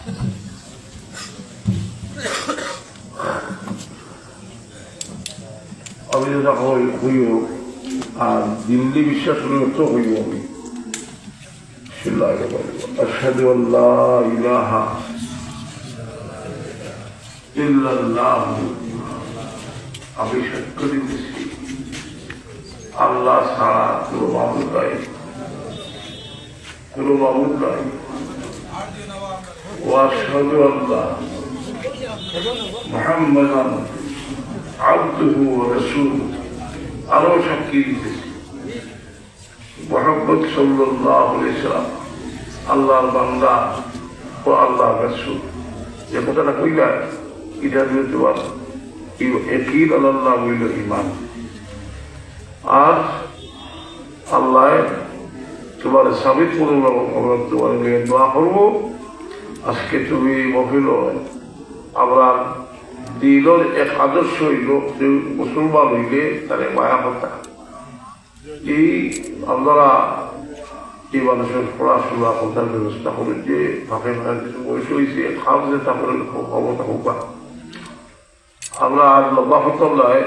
আমি যেটা হইব আর দিল্লি বিশ্বাস হইব তো হইব আমি আশহাদু আল্লা ইলাহা ইল্লাল্লাহ আমি সাক্ষ্য দিতেছি আল্লাহ ছাড়া কোনো মাবুদ নাই, কোনো মাবুদ নাই। ওয়া আশহাদু আল্লা মুহাম্মাদান আবদুহু ওয়া রাসূলুহু আরো সাক্ষী দিতেছি মুহাম্মদ সাল্লাল্লাহু আলাইহি ওয়াসাল্লাম আল্লাহর বান্দা ও আল্লাহর রাসূল। যে কথাটা কইলা এটা বিরুদ্ধে একই আল্লাহ হইল ইমান। আর আল্লাহ তোমার সাবিত তোমার দোয়া করবো। আজকে তুমি মহিল আমরা দিনের এক আদর্শ হইল যে মুসলমান হইলে তার মায়া কথা। এই আপনারা এই মানুষের পড়াশোনা কথার ব্যবস্থা করে যে ফাঁকে ফাঁকা কিছু বয়স হয়েছে খাওয়া যে তারপরে ক্ষমতা হোক আমরা আর লম্বা হতাম নয়।